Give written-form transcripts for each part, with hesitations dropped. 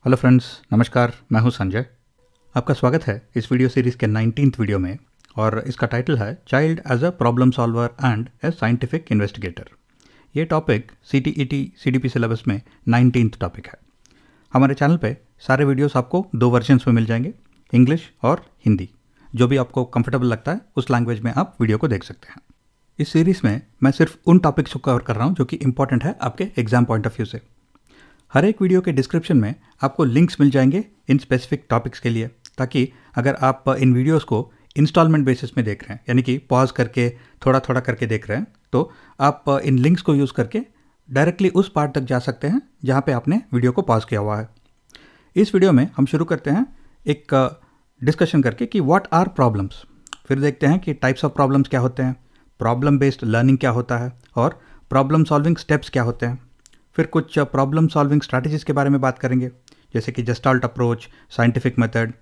Hello friends, नमस्कार। मैं हूं संजय। आपका स्वागत है इस वीडियो सीरीज़ के 19th वीडियो में और इसका टाइटल है child as a problem solver and a scientific investigator. ये टॉपिक CTET CDP सिलेबस में 19th टॉपिक है। हमारे चैनल पे सारे वीडियोस आपको 2 वर्जन्स में मिल जाएंगे, इंग्लिश और हिंदी। जो भी आपको कंफर्टेबल लगता है उस लैंग्वेज में आप वीडियो को देख सकते हैं। इस सीरीज़ में मैं सिर्फ उन टॉपिक्स को कवर कर रहा हूँ जो कि इंपॉर्टेंट है आपके एग्जाम पॉइंट ऑफ व्यू से। हर एक वीडियो के डिस्क्रिप्शन में आपको लिंक्स मिल जाएंगे इन स्पेसिफिक टॉपिक्स के लिए, ताकि अगर आप इन वीडियोस को इंस्टॉलमेंट बेसिस में देख रहे हैं, यानी कि पॉज करके थोड़ा थोड़ा करके देख रहे हैं, तो आप इन लिंक्स को यूज़ करके डायरेक्टली उस पार्ट तक जा सकते हैं जहाँ पे आपने वीडियो को पॉज किया हुआ है। इस वीडियो में हम शुरू करते हैं एक डिस्कशन करके कि व्हाट आर प्रॉब्लम्स। फिर देखते हैं कि टाइप्स ऑफ प्रॉब्लम्स क्या होते हैं, प्रॉब्लम बेस्ड लर्निंग क्या होता है और प्रॉब्लम सॉल्विंग स्टेप्स क्या होते हैं। फिर कुछ प्रॉब्लम सॉल्विंग स्ट्रैटेजीज़ के बारे में बात करेंगे, जैसे कि जस्टाल्ट अप्रोच, साइंटिफिक मेथड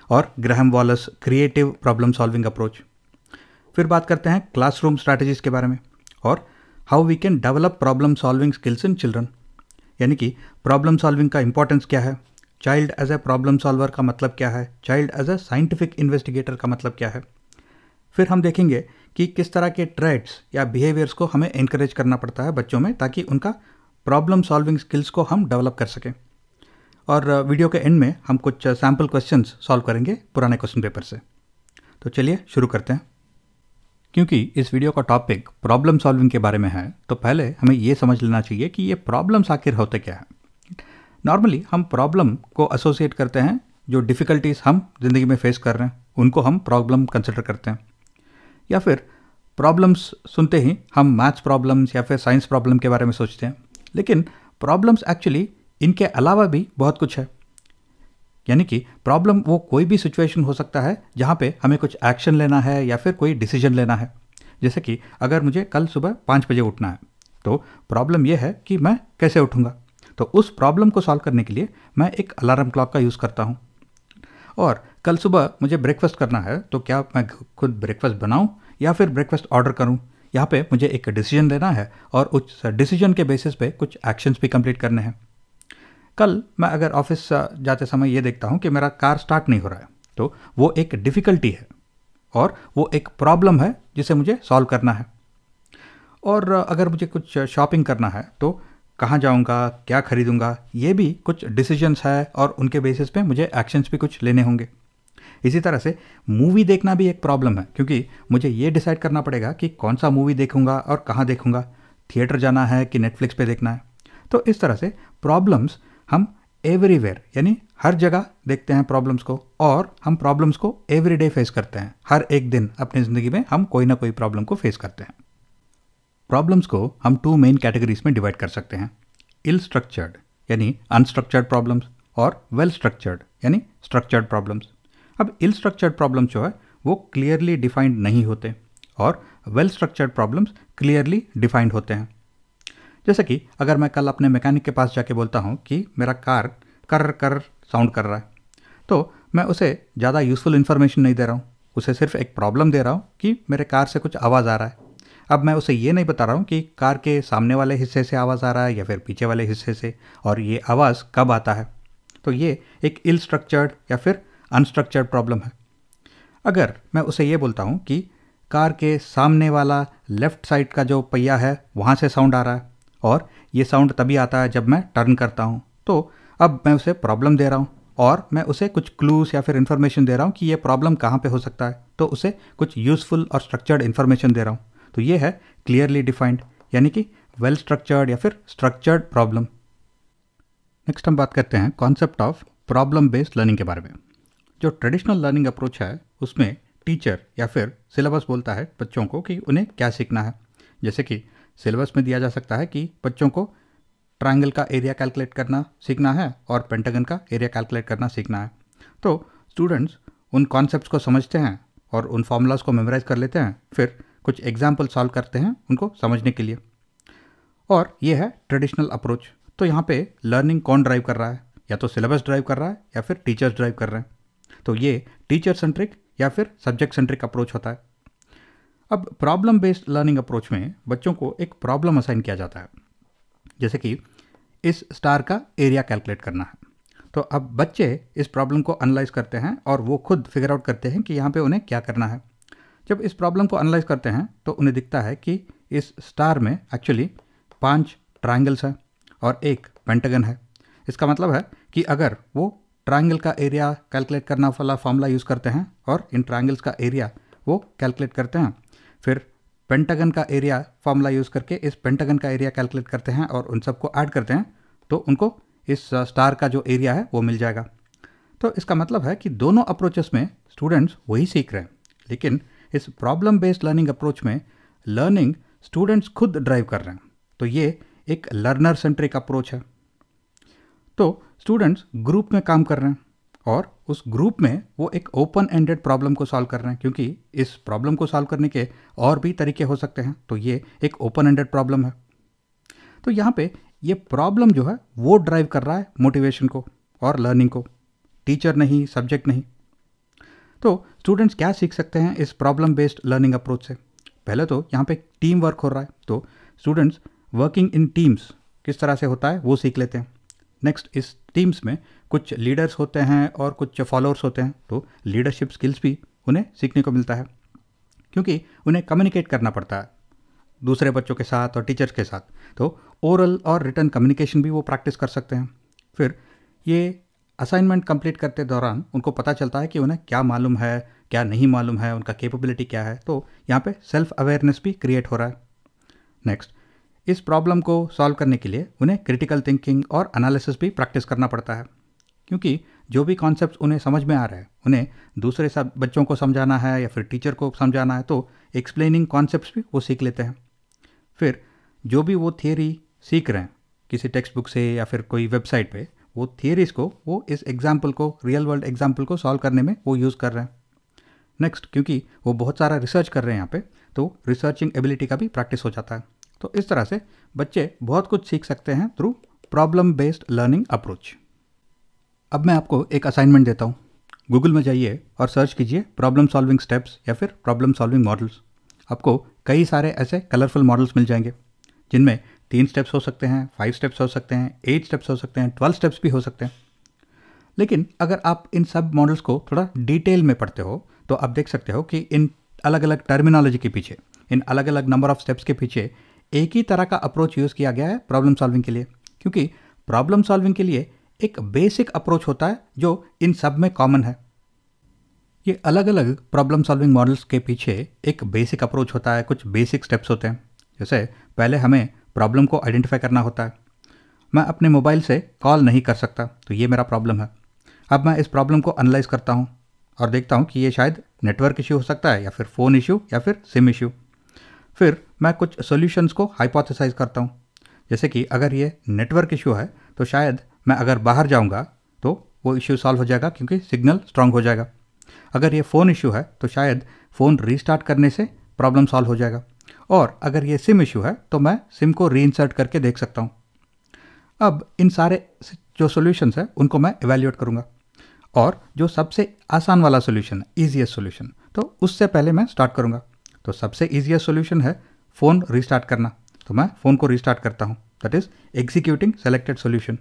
और Graham Wallace creative problem solving approach. फिर बात करते हैं क्लासरूम स्ट्रैटेजीज़ के बारे में और how we can develop problem solving skills in children, यानी कि प्रॉब्लम सॉल्विंग का इंपॉर्टेंस क्या है, child as a problem solver का मतलब क्या है, child as a scientific investigator का मतलब क्या है। फिर हम देखेंगे कि किस तरह के ट्रेड्स या बिहेवियर्स को हमें इनकरेज करना पड़ता है बच्चों में, ताकि उनका प्रॉब्लम सॉल्विंग स्किल्स को हम डेवलप कर सकें। और वीडियो के एंड में हम कुछ सैम्पल क्वेश्चंस सॉल्व करेंगे पुराने क्वेश्चन पेपर से। तो चलिए शुरू करते हैं। क्योंकि इस वीडियो का टॉपिक प्रॉब्लम सॉल्विंग के बारे में है, तो पहले हमें ये समझ लेना चाहिए कि ये प्रॉब्लम्स आखिर होते क्या है। नॉर्मली हम प्रॉब्लम को एसोसिएट करते हैं, जो डिफ़िकल्टीज हम ज़िंदगी में फेस कर रहे हैं उनको हम प्रॉब्लम कंसिडर करते हैं, या फिर प्रॉब्लम्स सुनते ही हम मैथ्स प्रॉब्लम्स या फिर साइंस प्रॉब्लम के बारे में सोचते हैं। लेकिन प्रॉब्लम्स एक्चुअली इनके अलावा भी बहुत कुछ है, यानी कि प्रॉब्लम वो कोई भी सिचुएशन हो सकता है जहाँ पे हमें कुछ एक्शन लेना है या फिर कोई डिसीजन लेना है। जैसे कि अगर मुझे कल सुबह 5 बजे उठना है, तो प्रॉब्लम ये है कि मैं कैसे उठूँगा। तो उस प्रॉब्लम को सॉल्व करने के लिए मैं एक अलार्म क्लॉक का यूज़ करता हूँ। और कल सुबह मुझे ब्रेकफास्ट करना है, तो क्या मैं खुद ब्रेकफास्ट बनाऊँ या फिर ब्रेकफास्ट ऑर्डर करूँ। यहाँ पे मुझे एक डिसीजन लेना है और उस डिसीजन के बेसिस पे कुछ एक्शंस भी कंप्लीट करने हैं। कल मैं अगर ऑफिस जाते समय ये देखता हूँ कि मेरा कार स्टार्ट नहीं हो रहा है, तो वो एक डिफ़िकल्टी है और वो एक प्रॉब्लम है जिसे मुझे सॉल्व करना है। और अगर मुझे कुछ शॉपिंग करना है, तो कहाँ जाऊँगा, क्या खरीदूँगा, ये भी कुछ डिसीजंस है और उनके बेसिस पे मुझे एक्शंस भी कुछ लेने होंगे। इसी तरह से मूवी देखना भी एक प्रॉब्लम है, क्योंकि मुझे ये डिसाइड करना पड़ेगा कि कौन सा मूवी देखूंगा और कहाँ देखूंगा, थिएटर जाना है कि नेटफ्लिक्स पे देखना है। तो इस तरह से प्रॉब्लम्स हम एवरीवेयर, यानी हर जगह देखते हैं प्रॉब्लम्स को, और हम प्रॉब्लम्स को एवरीडे फेस करते हैं। हर एक दिन अपनी ज़िंदगी में हम कोई ना कोई प्रॉब्लम को फेस करते हैं। प्रॉब्लम्स को हम 2 मेन कैटेगरीज में डिवाइड कर सकते हैं, इल स्ट्रक्चर्ड यानी अनस्ट्रक्चर्ड प्रॉब्लम्स और वेल स्ट्रक्चर्ड यानी स्ट्रक्चर्ड प्रॉब्लम्स। अब इल स्ट्रक्चर्ड प्रॉब्लम्स जो है वो क्लियरली डिफाइंड नहीं होते और well structured problems clearly defined होते हैं। जैसे कि अगर मैं कल अपने मैकेनिक के पास जाके बोलता हूँ कि मेरा कार कर कर साउंड कर रहा है, तो मैं उसे ज़्यादा यूज़फुल इन्फॉर्मेशन नहीं दे रहा हूँ, उसे सिर्फ एक प्रॉब्लम दे रहा हूँ कि मेरे कार से कुछ आवाज़ आ रहा है। अब मैं उसे ये नहीं बता रहा हूँ कि कार के सामने वाले हिस्से से आवाज़ आ रहा है या फिर पीछे वाले हिस्से से, और ये आवाज़ कब आता है। तो ये एक इल स्ट्रक्चर्ड या फिर अनस्ट्रक्चर्ड प्रॉब्लम है। अगर मैं उसे ये बोलता हूँ कि कार के सामने वाला लेफ़्ट साइड का जो पहिया है वहाँ से साउंड आ रहा है, और ये साउंड तभी आता है जब मैं टर्न करता हूँ, तो अब मैं उसे प्रॉब्लम दे रहा हूँ और मैं उसे कुछ क्लूज़ या फिर इन्फॉर्मेशन दे रहा हूँ कि ये प्रॉब्लम कहाँ पे हो सकता है, तो उसे कुछ यूज़फुल और स्ट्रक्चर्ड इन्फॉर्मेशन दे रहा हूँ। तो ये है क्लियरली डिफाइंड यानी कि वेल स्ट्रक्चर्ड या फिर स्ट्रक्चर्ड प्रॉब्लम। नेक्स्ट हम बात करते हैं concept of problem based learning के बारे में। जो ट्रेडिशनल लर्निंग अप्रोच है उसमें टीचर या फिर सिलेबस बोलता है बच्चों को कि उन्हें क्या सीखना है। जैसे कि सिलेबस में दिया जा सकता है कि बच्चों को ट्रायंगल का एरिया कैलकुलेट करना सीखना है और पेंटागन का एरिया कैलकुलेट करना सीखना है। तो स्टूडेंट्स उन कॉन्सेप्ट्स को समझते हैं और उन फॉर्मूलाज को मेमोराइज कर लेते हैं, फिर कुछ एग्जाम्पल सॉल्व करते हैं उनको समझने के लिए, और ये है ट्रेडिशनल अप्रोच। तो यहाँ पे लर्निंग कौन ड्राइव कर रहा है, या तो सिलेबस ड्राइव कर रहा है या फिर टीचर्स ड्राइव कर रहे हैं। तो ये टीचर सेंट्रिक या फिर सब्जेक्ट सेंट्रिक अप्रोच होता है। अब प्रॉब्लम बेस्ड लर्निंग अप्रोच में बच्चों को एक प्रॉब्लम असाइन किया जाता है, जैसे कि इस स्टार का एरिया कैलकुलेट करना है। तो अब बच्चे इस प्रॉब्लम को एनालाइज करते हैं और वो खुद फिगर आउट करते हैं कि यहाँ पे उन्हें क्या करना है। जब इस प्रॉब्लम को एनालाइज करते हैं तो उन्हें दिखता है कि इस स्टार में एक्चुअली 5 ट्रायंगल्स हैं और एक पेंटागन है। इसका मतलब है कि अगर वो ट्रायंगल का एरिया कैलकुलेट करना वाला फॉर्मूला यूज़ करते हैं और इन ट्रायंगल्स का एरिया वो कैलकुलेट करते हैं, फिर पेंटागन का एरिया फॉर्मूला यूज़ करके इस पेंटागन का एरिया कैलकुलेट करते हैं और उन सबको ऐड करते हैं, तो उनको इस स्टार का जो एरिया है वो मिल जाएगा। तो इसका मतलब है कि दोनों अप्रोचेस में स्टूडेंट्स वही सीख रहे हैं, लेकिन इस प्रॉब्लम बेस्ड लर्निंग अप्रोच में लर्निंग स्टूडेंट्स खुद ड्राइव कर रहे हैं। तो ये एक लर्नर सेंट्रिक अप्रोच है। तो स्टूडेंट्स ग्रुप में काम कर रहे हैं और उस ग्रुप में वो एक ओपन एंडेड प्रॉब्लम को सॉल्व कर रहे हैं, क्योंकि इस प्रॉब्लम को सॉल्व करने के और भी तरीके हो सकते हैं। तो ये एक ओपन एंडेड प्रॉब्लम है। तो यहाँ पे ये प्रॉब्लम जो है वो ड्राइव कर रहा है मोटिवेशन को और लर्निंग को, टीचर नहीं, सब्जेक्ट नहीं। तो स्टूडेंट्स क्या सीख सकते हैं इस प्रॉब्लम बेस्ड लर्निंग अप्रोच से? पहले तो यहाँ पे टीम वर्क हो रहा है, तो स्टूडेंट्स वर्किंग इन टीम्स किस तरह से होता है वो सीख लेते हैं। नेक्स्ट, इस टीम्स में कुछ लीडर्स होते हैं और कुछ फॉलोअर्स होते हैं, तो लीडरशिप स्किल्स भी उन्हें सीखने को मिलता है, क्योंकि उन्हें कम्युनिकेट करना पड़ता है दूसरे बच्चों के साथ और टीचर्स के साथ। तो ओरल और रिटन कम्युनिकेशन भी वो प्रैक्टिस कर सकते हैं। फिर ये असाइनमेंट कंप्लीट करते दौरान उनको पता चलता है कि उन्हें क्या मालूम है, क्या नहीं मालूम है, उनका कैपेबिलिटी क्या है। तो यहाँ पे सेल्फ अवेयरनेस भी क्रिएट हो रहा है। नेक्स्ट, इस प्रॉब्लम को सॉल्व करने के लिए उन्हें क्रिटिकल थिंकिंग और एनालिसिस भी प्रैक्टिस करना पड़ता है, क्योंकि जो भी कॉन्सेप्ट उन्हें समझ में आ रहा है उन्हें दूसरे सब बच्चों को समझाना है या फिर टीचर को समझाना है, तो एक्सप्लेनिंग कॉन्सेप्ट्स भी वो सीख लेते हैं। फिर जो भी वो थियरी सीख रहे हैं किसी टेक्स्ट बुक से या फिर कोई वेबसाइट पे, वो थियरीज को वो इस एग्जाम्पल को, रियल वर्ल्ड एग्जाम्पल को सॉल्व करने में वो यूज़ कर रहे हैं। नेक्स्ट, क्योंकि वो बहुत सारा रिसर्च कर रहे हैं यहाँ पे, तो रिसर्चिंग एबिलिटी का भी प्रैक्टिस हो जाता है। तो इस तरह से बच्चे बहुत कुछ सीख सकते हैं through problem based learning approach. अब मैं आपको एक असाइनमेंट देता हूँ। गूगल में जाइए और सर्च कीजिए प्रॉब्लम सॉल्विंग स्टेप्स या फिर प्रॉब्लम सॉल्विंग मॉडल्स। आपको कई सारे ऐसे कलरफुल मॉडल्स मिल जाएंगे, जिनमें 3 स्टेप्स हो सकते हैं, 5 स्टेप्स हो सकते हैं, 8 स्टेप्स हो सकते हैं, 12 स्टेप्स भी हो सकते हैं। लेकिन अगर आप इन सब मॉडल्स को थोड़ा डिटेल में पढ़ते हो तो आप देख सकते हो कि इन अलग अलग टर्मिनोलॉजी के पीछे, इन अलग अलग नंबर ऑफ स्टेप्स के पीछे एक ही तरह का अप्रोच यूज़ किया गया है प्रॉब्लम सॉल्विंग के लिए। क्योंकि प्रॉब्लम सॉल्विंग के लिए एक बेसिक अप्रोच होता है जो इन सब में कॉमन है। ये अलग अलग प्रॉब्लम सॉल्विंग मॉडल्स के पीछे एक बेसिक अप्रोच होता है, कुछ बेसिक स्टेप्स होते हैं। जैसे पहले हमें प्रॉब्लम को आइडेंटिफाई करना होता है। मैं अपने मोबाइल से कॉल नहीं कर सकता, तो ये मेरा प्रॉब्लम है। अब मैं इस प्रॉब्लम को एनालाइज करता हूँ और देखता हूँ कि ये शायद नेटवर्क इशू हो सकता है या फिर फ़ोन इशू या फिर सिम इशू। फिर मैं कुछ सॉल्यूशंस को हाइपोथेसाइज करता हूँ। जैसे कि अगर ये नेटवर्क इशू है तो शायद मैं अगर बाहर जाऊँगा तो वो इशू सॉल्व हो जाएगा, क्योंकि सिग्नल स्ट्रांग हो जाएगा। अगर ये फ़ोन इशू है तो शायद फ़ोन रीस्टार्ट करने से प्रॉब्लम सॉल्व हो जाएगा। और अगर ये सिम इशू है तो मैं सिम को रीइंसर्ट करके देख सकता हूँ। अब इन सारे जो सॉल्यूशंस हैं उनको मैं इवैल्यूएट करूँगा, और जो सबसे आसान वाला सॉल्यूशन है, ईजीएस्ट सॉल्यूशन, तो उससे पहले मैं स्टार्ट करूँगा। तो सबसे ईजीएस्ट सॉल्यूशन है फ़ोन रीस्टार्ट करना, तो मैं फ़ोन को रीस्टार्ट करता हूँ, that is executing selected solution.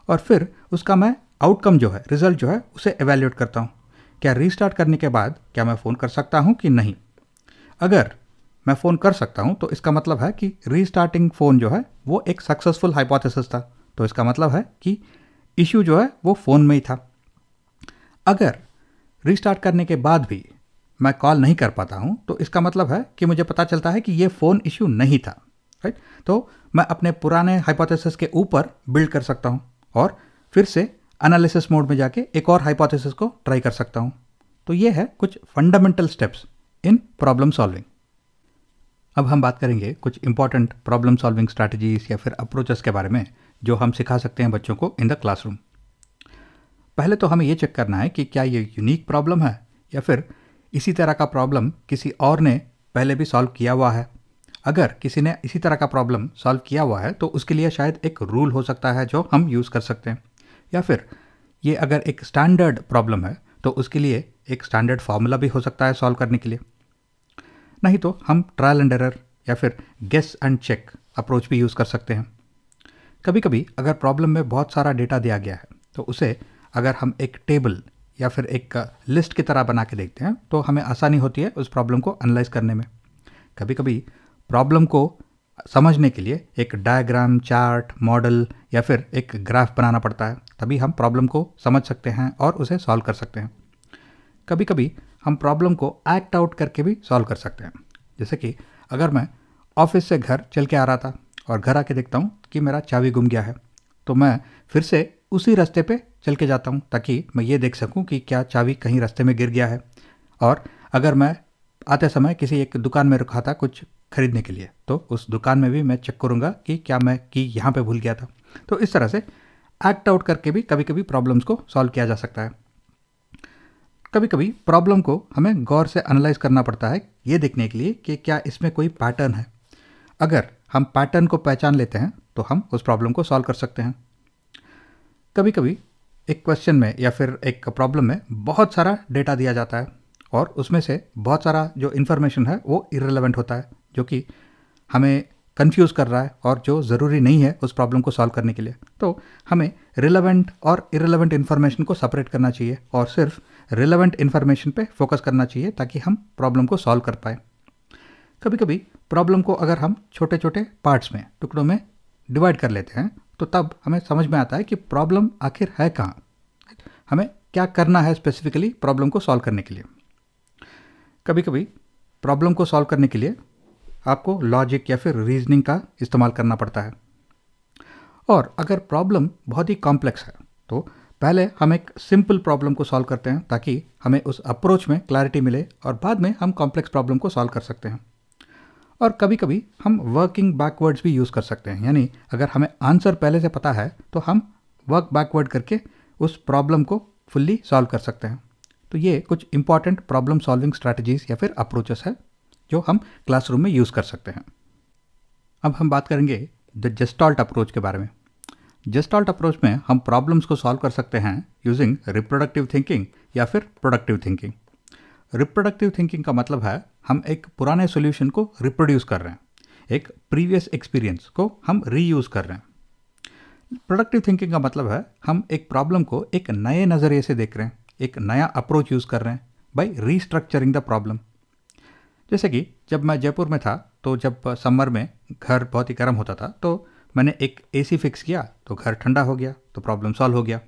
और फिर उसका मैं आउटकम जो है, रिजल्ट जो है, उसे एवैल्यूएट करता हूँ। क्या रीस्टार्ट करने के बाद क्या मैं फ़ोन कर सकता हूँ कि नहीं? अगर मैं फ़ोन कर सकता हूँ तो इसका मतलब है कि रीस्टार्टिंग फ़ोन जो है वो एक सक्सेसफुल हाइपोथेसिस था, तो इसका मतलब है कि इशू जो है वो फ़ोन में ही था। अगर रीस्टार्ट करने के बाद भी मैं कॉल नहीं कर पाता हूँ तो इसका मतलब है कि मुझे पता चलता है कि ये फ़ोन इशू नहीं था, राइट? तो मैं अपने पुराने हाइपोथेसिस के ऊपर बिल्ड कर सकता हूँ और फिर से एनालिसिस मोड में जाके एक और हाइपोथेसिस को ट्राई कर सकता हूँ। तो ये है कुछ fundamental steps in problem solving. अब हम बात करेंगे कुछ इंपॉर्टेंट प्रॉब्लम सॉल्विंग स्ट्रैटेजीज या फिर अप्रोचेस के बारे में जो हम सिखा सकते हैं बच्चों को इन द क्लासरूम। पहले तो हमें ये चेक करना है कि क्या ये यूनिक प्रॉब्लम है या फिर इसी तरह का प्रॉब्लम किसी और ने पहले भी सॉल्व किया हुआ है। अगर किसी ने इसी तरह का प्रॉब्लम सॉल्व किया हुआ है तो उसके लिए शायद एक रूल हो सकता है जो हम यूज़ कर सकते हैं, या फिर ये अगर एक स्टैंडर्ड प्रॉब्लम है तो उसके लिए एक स्टैंडर्ड फार्मूला भी हो सकता है सॉल्व करने के लिए। नहीं तो हम ट्रायल एंड एरर या फिर गेस एंड चेक अप्रोच भी यूज़ कर सकते हैं। कभी कभी अगर प्रॉब्लम में बहुत सारा डेटा दिया गया है तो उसे अगर हम एक टेबल या फिर एक लिस्ट की तरह बना के देखते हैं तो हमें आसानी होती है उस प्रॉब्लम को एनालाइज करने में। कभी कभी प्रॉब्लम को समझने के लिए एक डायग्राम, चार्ट, मॉडल या फिर एक ग्राफ बनाना पड़ता है, तभी हम प्रॉब्लम को समझ सकते हैं और उसे सॉल्व कर सकते हैं। कभी कभी हम प्रॉब्लम को एक्ट आउट करके भी सॉल्व कर सकते हैं। जैसे कि अगर मैं ऑफिस से घर चल के आ रहा था और घर आके देखता हूँ कि मेरा चाबी गुम गया है, तो मैं फिर से उसी रास्ते पे चल के जाता हूँ ताकि मैं ये देख सकूँ कि क्या चाबी कहीं रास्ते में गिर गया है। और अगर मैं आते समय किसी एक दुकान में रुका था कुछ खरीदने के लिए, तो उस दुकान में भी मैं चेक करूँगा कि क्या मैं की यहाँ पे भूल गया था। तो इस तरह से एक्ट आउट करके भी कभी कभी प्रॉब्लम्स को सॉल्व किया जा सकता है। कभी कभी प्रॉब्लम को हमें गौर से एनालाइज करना पड़ता है ये देखने के लिए कि क्या इसमें कोई पैटर्न है। अगर हम पैटर्न को पहचान लेते हैं तो हम उस प्रॉब्लम को सॉल्व कर सकते हैं। कभी कभी एक क्वेश्चन में या फिर एक प्रॉब्लम में बहुत सारा डेटा दिया जाता है और उसमें से बहुत सारा जो इन्फॉर्मेशन है वो इररिलेवेंट होता है, जो कि हमें कंफ्यूज कर रहा है और जो ज़रूरी नहीं है उस प्रॉब्लम को सॉल्व करने के लिए। तो हमें रिलेवेंट और इररिलेवेंट इन्फॉर्मेशन को सेपरेट करना चाहिए और सिर्फ रिलेवेंट इन्फॉर्मेशन पे फोकस करना चाहिए ताकि हम प्रॉब्लम को सॉल्व कर पाए। कभी कभी प्रॉब्लम को अगर हम छोटे छोटे पार्ट्स में, टुकड़ों में डिवाइड कर लेते हैं तो तब हमें समझ में आता है कि प्रॉब्लम आखिर है कहाँ, हमें क्या करना है स्पेसिफिकली प्रॉब्लम को सॉल्व करने के लिए। कभी कभी प्रॉब्लम को सॉल्व करने के लिए आपको लॉजिक या फिर रीजनिंग का इस्तेमाल करना पड़ता है। और अगर प्रॉब्लम बहुत ही कॉम्प्लेक्स है तो पहले हम एक सिंपल प्रॉब्लम को सॉल्व करते हैं ताकि हमें उस अप्रोच में क्लैरिटी मिले और बाद में हम कॉम्प्लेक्स प्रॉब्लम को सॉल्व कर सकते हैं। और कभी कभी हम वर्किंग बैकवर्ड्स भी यूज़ कर सकते हैं, यानी अगर हमें आंसर पहले से पता है तो हम वर्क बैकवर्ड करके उस प्रॉब्लम को फुल्ली सॉल्व कर सकते हैं। तो ये कुछ इंपॉर्टेंट प्रॉब्लम सॉल्विंग स्ट्रैटेजीज या फिर अप्रोचेस है जो हम क्लासरूम में यूज़ कर सकते हैं। अब हम बात करेंगे द जेस्टाल्ट अप्रोच के बारे में। जेस्टाल्ट अप्रोच में हम प्रॉब्लम्स को सॉल्व कर सकते हैं यूजिंग रिप्रोडक्टिव थिंकिंग या फिर प्रोडक्टिव थिंकिंग। रिप्रोडक्टिव थिंकिंग का मतलब है हम एक पुराने सॉल्यूशन को रिप्रोड्यूस कर रहे हैं, एक प्रीवियस एक्सपीरियंस को हम रीयूज कर रहे हैं। प्रोडक्टिव थिंकिंग का मतलब है हम एक प्रॉब्लम को एक नए नज़रिए से देख रहे हैं, एक नया अप्रोच यूज़ कर रहे हैं बाय रीस्ट्रक्चरिंग द प्रॉब्लम। जैसे कि जब मैं जयपुर में था तो जब समर में घर बहुत ही गर्म होता था तो मैंने एक एसी फिक्स किया तो घर ठंडा हो गया, तो प्रॉब्लम सॉल्व हो गया।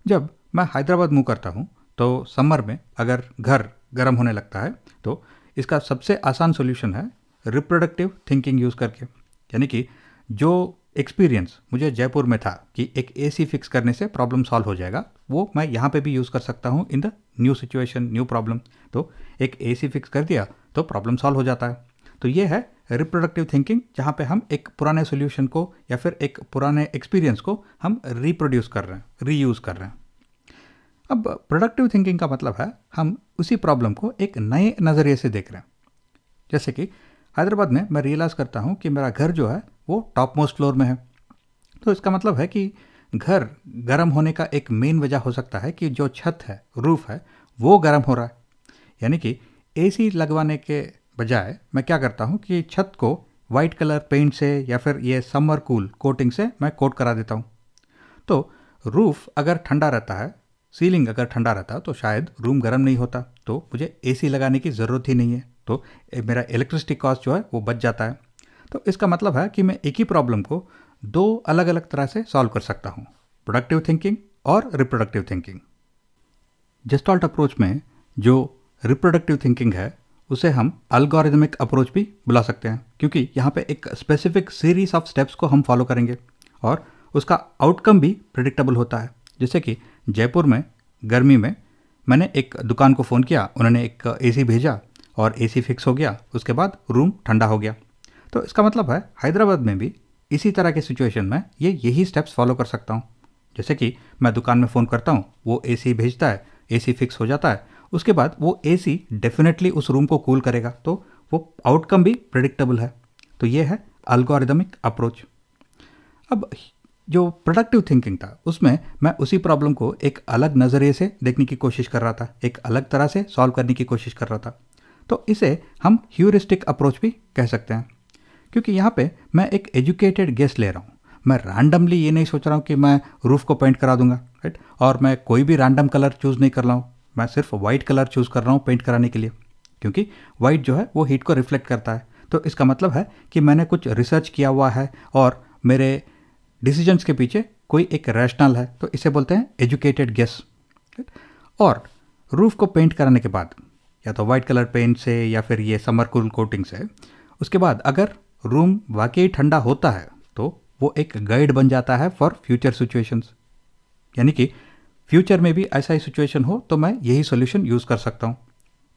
जब मैं हैदराबाद मूव करता हूँ तो समर में अगर घर गर्म होने लगता है तो इसका सबसे आसान सॉल्यूशन है रिप्रोडक्टिव थिंकिंग यूज़ करके। यानी कि जो एक्सपीरियंस मुझे जयपुर में था कि एक एसी फिक्स करने से प्रॉब्लम सॉल्व हो जाएगा, वो मैं यहाँ पे भी यूज़ कर सकता हूँ in the new situation, new problem. तो एक एसी फिक्स कर दिया तो प्रॉब्लम सॉल्व हो जाता है। तो ये है रिप्रोडक्टिव थिंकिंग, जहाँ पे हम एक पुराने सॉल्यूशन को या फिर एक पुराने एक्सपीरियंस को हम रिप्रोड्यूस कर रहे हैं, रीयूज़ कर रहे हैं। अब प्रोडक्टिव थिंकिंग का मतलब है हम उसी प्रॉब्लम को एक नए नज़रिए से देख रहे हैं। जैसे कि हैदराबाद में मैं रियलाइज़ करता हूँ कि मेरा घर जो है वो टॉप मोस्ट फ्लोर में है। तो इसका मतलब है कि घर गर्म होने का एक मेन वजह हो सकता है कि जो छत है, रूफ है, वो गर्म हो रहा है। यानी कि एसी लगवाने के बजाय मैं क्या करता हूँ कि छत को वाइट कलर पेंट से या फिर ये समर कूल कोटिंग से मैं कोट करा देता हूँ। तो रूफ अगर ठंडा रहता है, सीलिंग अगर ठंडा रहता तो शायद रूम गर्म नहीं होता, तो मुझे एसी लगाने की ज़रूरत ही नहीं है, तो मेरा इलेक्ट्रिसिटी कॉस्ट जो है वो बच जाता है। तो इसका मतलब है कि मैं एक ही प्रॉब्लम को दो अलग अलग तरह से सॉल्व कर सकता हूँ, प्रोडक्टिव थिंकिंग और रिप्रोडक्टिव थिंकिंग। जेस्टाल्ट अप्रोच में जो रिप्रोडक्टिव थिंकिंग है उसे हम एल्गोरिथमिक अप्रोच भी बुला सकते हैं, क्योंकि यहाँ पे एक स्पेसिफिक सीरीज ऑफ स्टेप्स को हम फॉलो करेंगे और उसका आउटकम भी प्रिडिक्टेबल होता है। जैसे कि जयपुर में गर्मी में मैंने एक दुकान को फ़ोन किया, उन्होंने एक एसी भेजा और एसी फिक्स हो गया, उसके बाद रूम ठंडा हो गया। तो इसका मतलब है हैदराबाद में भी इसी तरह के सिचुएशन में यही स्टेप्स फॉलो कर सकता हूँ। जैसे कि मैं दुकान में फ़ोन करता हूँ, वो एसी भेजता है, एसी फिक्स हो जाता है, उसके बाद वो एसी डेफिनेटली उस रूम को कूल करेगा, तो वो आउटकम भी प्रेडिक्टेबल है। तो ये है एल्गोरिथमिक अप्रोच। अब जो प्रोडक्टिव थिंकिंग था उसमें मैं उसी प्रॉब्लम को एक अलग नज़रिए से देखने की कोशिश कर रहा था, एक अलग तरह से सॉल्व करने की कोशिश कर रहा था। तो इसे हम ह्यूरिस्टिक अप्रोच भी कह सकते हैं, क्योंकि यहाँ पे मैं एक एजुकेटेड गेस ले रहा हूँ। मैं रैंडमली ये नहीं सोच रहा हूँ कि मैं रूफ को पेंट करा दूंगा, राइट। और मैं कोई भी रैंडम कलर चूज़ नहीं कर रहा हूँ, मैं सिर्फ वाइट कलर चूज़ कर रहा हूँ पेंट कराने के लिए, क्योंकि वाइट जो है वो हीट को रिफ्लेक्ट करता है। तो इसका मतलब है कि मैंने कुछ रिसर्च किया हुआ है और मेरे डिसीजंस के पीछे कोई एक रैशनल है, तो इसे बोलते हैं एजुकेटेड गेस। और रूफ को पेंट कराने के बाद या तो वाइट कलर पेंट से या फिर ये समर कूल कोटिंग से, उसके बाद अगर रूम वाकई ठंडा होता है तो वो एक गाइड बन जाता है फॉर फ्यूचर सिचुएशंस। यानी कि फ्यूचर में भी ऐसा ही सिचुएशन हो तो मैं यही सॉल्यूशन यूज़ कर सकता हूँ।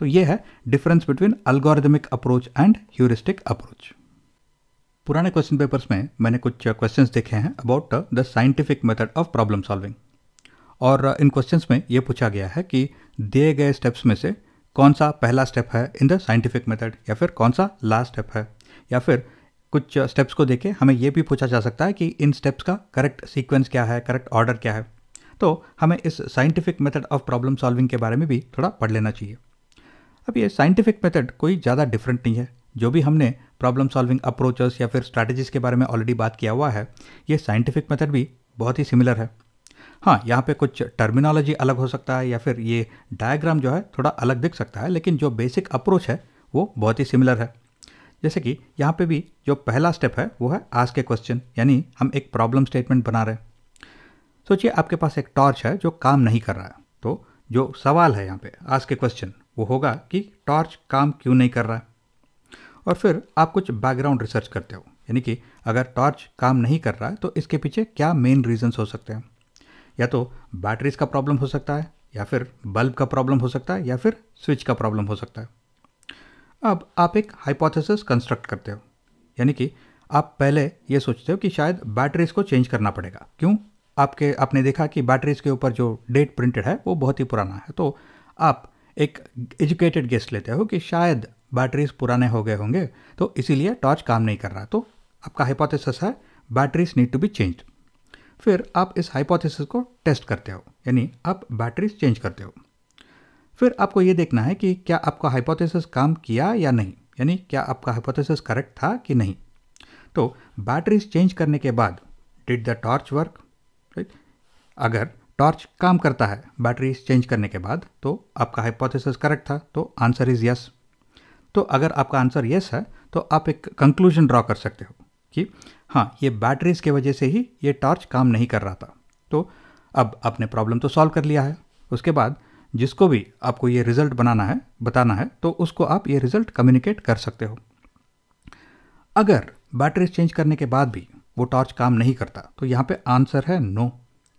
तो ये है difference between algorithmic approach and heuristic approach. पुराने क्वेश्चन पेपर्स में मैंने कुछ क्वेश्चंस देखे हैं about the scientific method of problem solving, और इन क्वेश्चंस में ये पूछा गया है कि दिए गए स्टेप्स में से कौन सा पहला स्टेप है इन द साइंटिफिक मेथड, या फिर कौन सा लास्ट स्टेप है, या फिर कुछ स्टेप्स को देखे हमें ये भी पूछा जा सकता है कि इन स्टेप्स का करेक्ट सीक्वेंस क्या है, करेक्ट ऑर्डर क्या है। तो हमें इस scientific method of problem solving के बारे में भी थोड़ा पढ़ लेना चाहिए। अब ये साइंटिफिक मेथड कोई ज़्यादा डिफरेंट नहीं है, जो भी हमने प्रॉब्लम सॉल्विंग अप्रोचेस या फिर स्ट्रैटेजीज के बारे में ऑलरेडी बात किया हुआ है, ये साइंटिफिक मेथड भी बहुत ही सिमिलर है। हाँ, यहाँ पे कुछ टर्मिनोलॉजी अलग हो सकता है या फिर ये डायग्राम जो है थोड़ा अलग दिख सकता है, लेकिन जो बेसिक अप्रोच है वो बहुत ही सिमिलर है। जैसे कि यहाँ पे भी जो पहला स्टेप है वो है आस्क ए क्वेश्चन, यानी हम एक प्रॉब्लम स्टेटमेंट बना रहे हैं। सोचिए आपके पास एक टॉर्च है जो काम नहीं कर रहा है, तो जो सवाल है यहाँ पे आस्क ए क्वेश्चन वो होगा कि टॉर्च काम क्यों नहीं कर रहा है। और फिर आप कुछ बैकग्राउंड रिसर्च करते हो, यानी कि अगर टॉर्च काम नहीं कर रहा है तो इसके पीछे क्या मेन रीजंस हो सकते हैं। या तो बैटरीज का प्रॉब्लम हो सकता है, या फिर बल्ब का प्रॉब्लम हो सकता है, या फिर स्विच का प्रॉब्लम हो सकता है। अब आप एक हाइपोथेसिस कंस्ट्रक्ट करते हो, यानी कि आप पहले ये सोचते हो कि शायद बैटरीज को चेंज करना पड़ेगा। क्यों? आपने देखा कि बैटरीज के ऊपर जो डेट प्रिंटेड है वो बहुत ही पुराना है, तो आप एक एजुकेटेड गेस लेते हो कि शायद बैटरीज पुराने हो गए होंगे, तो इसीलिए टॉर्च काम नहीं कर रहा। तो आपका हाइपोथेसिस है batteries need to be changed. फिर आप इस हाइपोथेसिस को टेस्ट करते हो, यानी आप बैटरीज चेंज करते हो। फिर आपको ये देखना है कि क्या आपका हाइपोथेसिस काम किया या नहीं, यानी क्या आपका हाइपोथेसिस करेक्ट था कि नहीं। तो बैटरीज चेंज करने के बाद did the torch work, right. अगर टॉर्च काम करता है बैटरीज चेंज करने के बाद तो आपका हाइपोथेसिस करेक्ट था, तो आंसर इज यस। तो अगर आपका आंसर यस है तो आप एक कंक्लूजन ड्रॉ कर सकते हो कि हाँ, ये बैटरीज की वजह से ही ये टॉर्च काम नहीं कर रहा था। तो अब आपने प्रॉब्लम तो सॉल्व कर लिया है। उसके बाद जिसको भी आपको ये रिजल्ट बताना है तो उसको आप ये रिजल्ट कम्युनिकेट कर सकते हो। अगर बैटरीज चेंज करने के बाद भी वो टॉर्च काम नहीं करता तो यहाँ पे आंसर है नो,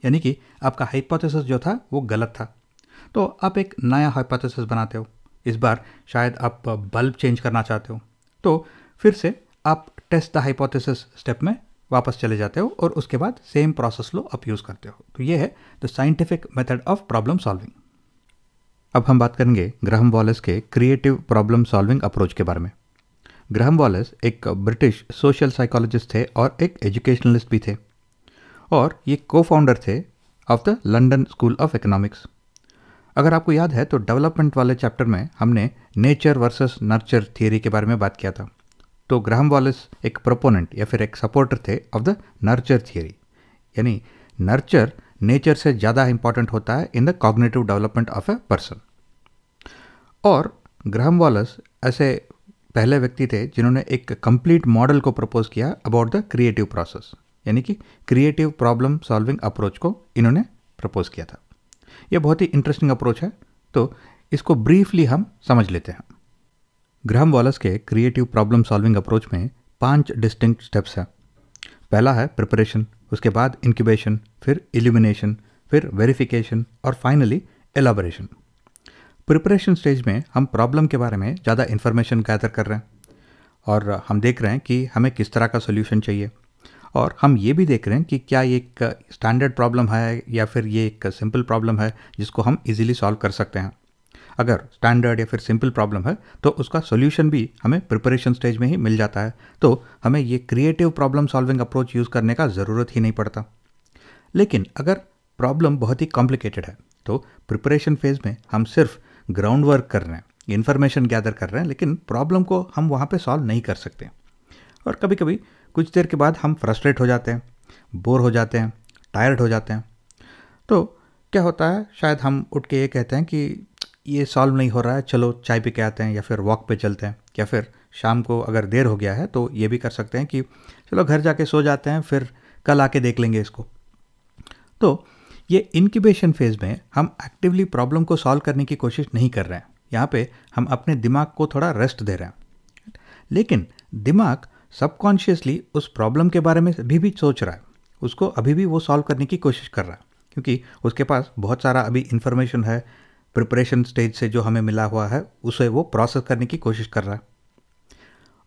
यानी कि आपका हाइपोथेसिस जो था वो गलत था। तो आप एक नया हाइपोथेसिस बनाते हो। इस बार शायद आप बल्ब चेंज करना चाहते हो, तो फिर से आप टेस्ट द हाइपोथेसिस स्टेप में वापस चले जाते हो और उसके बाद सेम प्रोसेस लो आप यूज़ करते हो। तो ये है the scientific method of problem solving. अब हम बात करेंगे ग्राहम वॉलेस के क्रिएटिव प्रॉब्लम सॉल्विंग अप्रोच के बारे में। ग्राहम वॉलेस एक ब्रिटिश सोशल साइकोलॉजिस्ट थे और एक एजुकेशनलिस्ट भी थे, और ये को फाउंडर थे of the London school of economics. अगर आपको याद है तो डेवलपमेंट वाले चैप्टर में हमने नेचर वर्सेस नर्चर थियरी के बारे में बात किया था। तो ग्राहम वॉलेस एक प्रोपोनेंट या फिर एक सपोर्टर थे ऑफ द नर्चर थियरी, यानी नर्चर नेचर से ज़्यादा इंपॉर्टेंट होता है in the cognitive development of a person. और ग्राहम वॉलेस ऐसे पहले व्यक्ति थे जिन्होंने एक कंप्लीट मॉडल को प्रपोज किया अबाउट द क्रिएटिव प्रोसेस, यानी कि क्रिएटिव प्रॉब्लम सॉल्विंग अप्रोच को इन्होंने प्रपोज किया था। यह बहुत ही इंटरेस्टिंग अप्रोच है, तो इसको ब्रीफली हम समझ लेते हैं। ग्राहम वॉलेस के क्रिएटिव प्रॉब्लम सॉल्विंग अप्रोच में 5 डिस्टिंक्ट स्टेप्स हैं। पहला है प्रिपरेशन, उसके बाद इंक्यूबेशन, फिर इल्यूमिनेशन, फिर वेरिफिकेशन और फाइनली एलाबोरेशन। प्रिपरेशन स्टेज में हम प्रॉब्लम के बारे में ज़्यादा इन्फॉर्मेशन गैदर कर रहे हैं और हम देख रहे हैं कि हमें किस तरह का सोल्यूशन चाहिए, और हम ये भी देख रहे हैं कि क्या ये एक स्टैंडर्ड प्रॉब्लम है या फिर ये एक सिंपल प्रॉब्लम है जिसको हम इजीली सॉल्व कर सकते हैं। अगर स्टैंडर्ड या फिर सिंपल प्रॉब्लम है तो उसका सोल्यूशन भी हमें प्रिपरेशन स्टेज में ही मिल जाता है, तो हमें ये creative problem solving approach use करने का ज़रूरत ही नहीं पड़ता। लेकिन अगर प्रॉब्लम बहुत ही कॉम्प्लिकेटेड है तो प्रिपरेशन फेज में हम सिर्फ ग्राउंड वर्क कर रहे हैं, इन्फॉर्मेशन गैदर कर रहे हैं, लेकिन प्रॉब्लम को हम वहाँ पे सॉल्व नहीं कर सकते। और कभी कभी कुछ देर के बाद हम फ्रस्ट्रेट हो जाते हैं बोर हो जाते हैं, टायर्ड हो जाते हैं। तो क्या होता है, शायद हम उठ के ये कहते हैं कि ये सॉल्व नहीं हो रहा है, चलो चाय पी के आते हैं या फिर वॉक पे चलते हैं, या फिर शाम को अगर देर हो गया है तो ये भी कर सकते हैं कि चलो घर जाके सो जाते हैं, फिर कल आके देख लेंगे इसको। तो ये इनक्यूबेशन फेज़ में हम एक्टिवली प्रॉब्लम को सॉल्व करने की कोशिश नहीं कर रहे हैं। यहाँ पे हम अपने दिमाग को थोड़ा रेस्ट दे रहे हैं। लेकिन दिमाग सबकॉन्शियसली उस प्रॉब्लम के बारे में भी सोच रहा है, उसको अभी भी वो सॉल्व करने की कोशिश कर रहा है, क्योंकि उसके पास बहुत सारा अभी इन्फॉर्मेशन है, प्रिपरेशन स्टेज से जो हमें मिला हुआ है उसे वो प्रोसेस करने की कोशिश कर रहा है।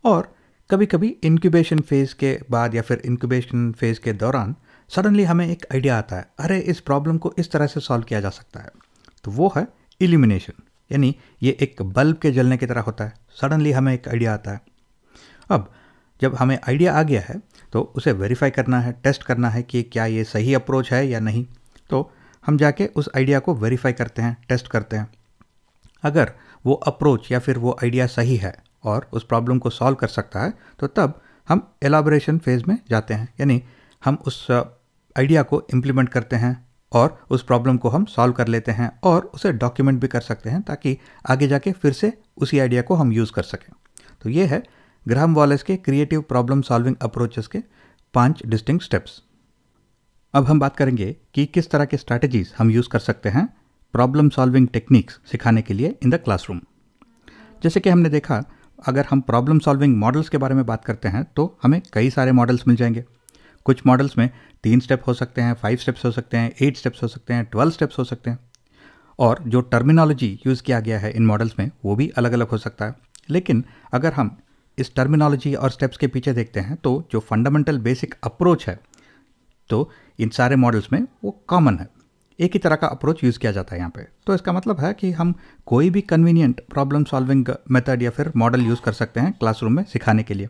और कभी कभी इंक्यूबेशन फेज़ के बाद या फिर इंक्यूबेशन फेज़ के दौरान सडनली हमें एक आइडिया आता है, अरे इस प्रॉब्लम को इस तरह से सॉल्व किया जा सकता है। तो वो है इल्यूमिनेशन, यानी ये एक बल्ब के जलने की तरह होता है। सडनली हमें एक आइडिया आता है। अब जब हमें आइडिया आ गया है तो उसे वेरीफाई करना है, टेस्ट करना है कि क्या ये सही अप्रोच है या नहीं। तो हम जाके उस आइडिया को वेरीफाई करते हैं, टेस्ट करते हैं। अगर वो अप्रोच या फिर वो आइडिया सही है और उस प्रॉब्लम को सॉल्व कर सकता है तो तब हम एलाबोरेशन फेज़ में जाते हैं, यानी हम उस आइडिया को इम्प्लीमेंट करते हैं और उस प्रॉब्लम को हम सॉल्व कर लेते हैं और उसे डॉक्यूमेंट भी कर सकते हैं ताकि आगे जाके फिर से उसी आइडिया को हम यूज़ कर सकें। तो ये है ग्राहम वॉलेस के क्रिएटिव प्रॉब्लम सॉल्विंग अप्रोचेस के 5 डिस्टिंक्ट स्टेप्स। अब हम बात करेंगे कि किस तरह के स्ट्रैटेजीज हम यूज़ कर सकते हैं प्रॉब्लम सॉल्विंग टेक्निक्स सिखाने के लिए इन द क्लासरूम। जैसे कि हमने देखा, अगर हम प्रॉब्लम सॉल्विंग मॉडल्स के बारे में बात करते हैं तो हमें कई सारे मॉडल्स मिल जाएंगे। कुछ मॉडल्स में 3 स्टेप हो सकते हैं, 5 स्टेप्स हो सकते हैं, 8 स्टेप्स हो सकते हैं, 12 स्टेप्स हो सकते हैं। और जो टर्मिनोलॉजी यूज़ किया गया है इन मॉडल्स में वो भी अलग अलग हो सकता है। लेकिन अगर हम इस टर्मिनोलॉजी और स्टेप्स के पीछे देखते हैं तो जो फंडामेंटल बेसिक अप्रोच है तो इन सारे मॉडल्स में वो कॉमन है, एक ही तरह का अप्रोच यूज़ किया जाता है यहाँ पे। तो इसका मतलब है कि हम कोई भी कन्वीनियंट प्रॉब्लम सॉल्विंग मेथड या फिर मॉडल यूज़ कर सकते हैं क्लासरूम में सिखाने के लिए।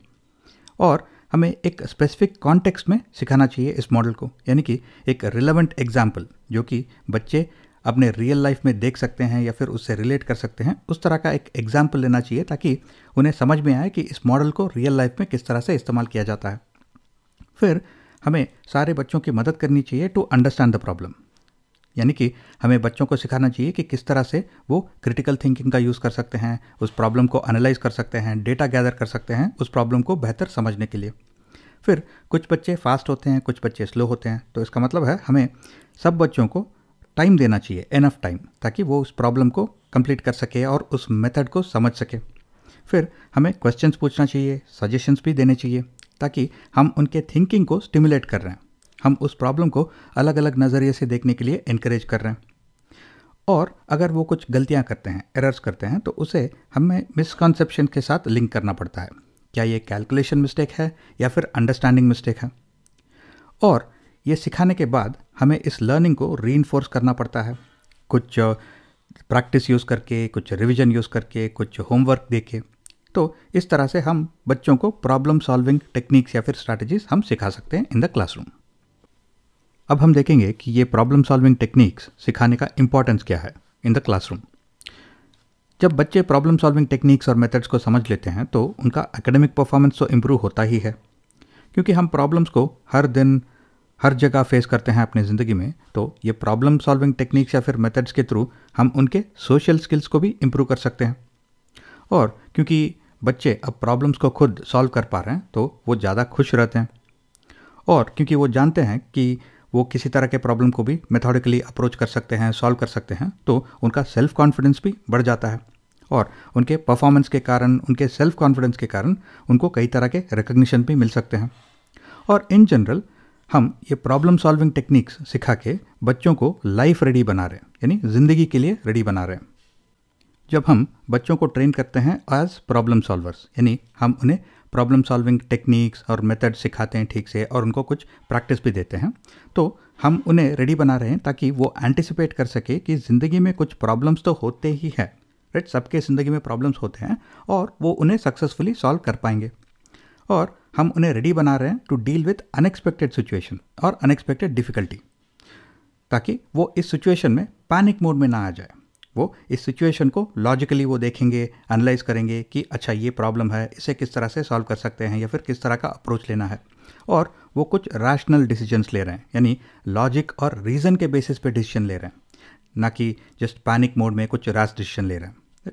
और हमें एक स्पेसिफिक कॉन्टेक्स्ट में सिखाना चाहिए इस मॉडल को, यानी कि एक रिलेवेंट एग्जाम्पल जो कि बच्चे अपने रियल लाइफ में देख सकते हैं या फिर उससे रिलेट कर सकते हैं, उस तरह का एक एग्जाम्पल लेना चाहिए ताकि उन्हें समझ में आए कि इस मॉडल को रियल लाइफ में किस तरह से इस्तेमाल किया जाता है। फिर हमें सारे बच्चों की मदद करनी चाहिए टू अंडरस्टैंड द प्रॉब्लम, यानी कि हमें बच्चों को सिखाना चाहिए कि किस तरह से वो क्रिटिकल थिंकिंग का यूज़ कर सकते हैं, उस प्रॉब्लम को एनालाइज कर सकते हैं, डेटा गैदर कर सकते हैं उस प्रॉब्लम को बेहतर समझने के लिए। फिर कुछ बच्चे फास्ट होते हैं, कुछ बच्चे स्लो होते हैं, तो इसका मतलब है हमें सब बच्चों को टाइम देना चाहिए, एनफ टाइम, ताकि वो उस प्रॉब्लम को कंप्लीट कर सके और उस मेथड को समझ सके। फिर हमें क्वेश्चंस पूछना चाहिए, सजेशंस भी देने चाहिए ताकि हम उनके थिंकिंग को स्टिमुलेट कर रहे हैं, हम उस प्रॉब्लम को अलग अलग नज़रिए से देखने के लिए इनकरेज कर रहे हैं। और अगर वो कुछ गलतियां करते हैं, एरर्स करते हैं, तो उसे हमें मिसकॉन्सेप्शन के साथ लिंक करना पड़ता है। क्या ये कैलकुलेशन मिस्टेक है या फिर अंडरस्टैंडिंग मिस्टेक है। और ये सिखाने के बाद हमें इस लर्निंग को रीइंफोर्स करना पड़ता है, कुछ प्रैक्टिस यूज़ करके, कुछ रिवीजन यूज़ करके, कुछ होमवर्क देके। तो इस तरह से हम बच्चों को प्रॉब्लम सॉल्विंग टेक्निक्स या फिर स्ट्रैटेजीज हम सिखा सकते हैं इन द क्लासरूम। अब हम देखेंगे कि ये प्रॉब्लम सॉल्विंग टेक्निक्स सिखाने का इंपॉर्टेंस क्या है इन द क्लासरूम। जब बच्चे प्रॉब्लम सॉल्विंग टेक्निक्स और मेथड्स को समझ लेते हैं तो उनका एकेडमिक परफॉर्मेंस तो इम्प्रूव होता ही है, क्योंकि हम प्रॉब्लम्स को हर दिन हर जगह फेस करते हैं अपनी ज़िंदगी में। तो ये प्रॉब्लम सॉल्विंग टेक्निक्स या फिर मेथड्स के थ्रू हम उनके सोशल स्किल्स को भी इम्प्रूव कर सकते हैं। और क्योंकि बच्चे अब प्रॉब्लम्स को खुद सॉल्व कर पा रहे हैं तो वो ज़्यादा खुश रहते हैं, और क्योंकि वो जानते हैं कि वो किसी तरह के प्रॉब्लम को भी मेथोडिकली अप्रोच कर सकते हैं, सॉल्व कर सकते हैं, तो उनका सेल्फ कॉन्फिडेंस भी बढ़ जाता है। और उनके परफॉर्मेंस के कारण, उनके सेल्फ कॉन्फिडेंस के कारण उनको कई तरह के रिकग्निशन भी मिल सकते हैं। और इन जनरल हम ये प्रॉब्लम सॉल्विंग टेक्निक्स सिखा के बच्चों को लाइफ रेडी बना रहे हैं, यानी ज़िंदगी के लिए रेडी बना रहे हैं। जब हम बच्चों को ट्रेन करते हैं एज प्रॉब्लम सॉल्वर्स, यानी हम उन्हें प्रॉब्लम सॉल्विंग टेक्निक्स और मेथड सिखाते हैं ठीक से और उनको कुछ प्रैक्टिस भी देते हैं, तो हम उन्हें रेडी बना रहे हैं ताकि वो एंटिसिपेट कर सके कि ज़िंदगी में कुछ प्रॉब्लम्स तो होते ही हैं, राइट। सबके ज़िंदगी में प्रॉब्लम्स होते हैं और वो उन्हें सक्सेसफुली सॉल्व कर पाएंगे। और हम उन्हें रेडी बना रहे हैं to deal with unexpected situation और अनएक्सपेक्टेड डिफ़िकल्टी, ताकि वो इस सिचुएशन में पैनिक मोड में ना आ जाए। वो इस सिचुएशन को लॉजिकली वो देखेंगे, एनालाइज करेंगे कि अच्छा ये प्रॉब्लम है, इसे किस तरह से सॉल्व कर सकते हैं या फिर किस तरह का अप्रोच लेना है, और वो कुछ रैशनल डिसीजंस ले रहे हैं, यानी लॉजिक और रीज़न के बेसिस पे डिसीजन ले रहे हैं, ना कि जस्ट पैनिक मोड में कुछ रैश डिसीजन ले रहे हैं।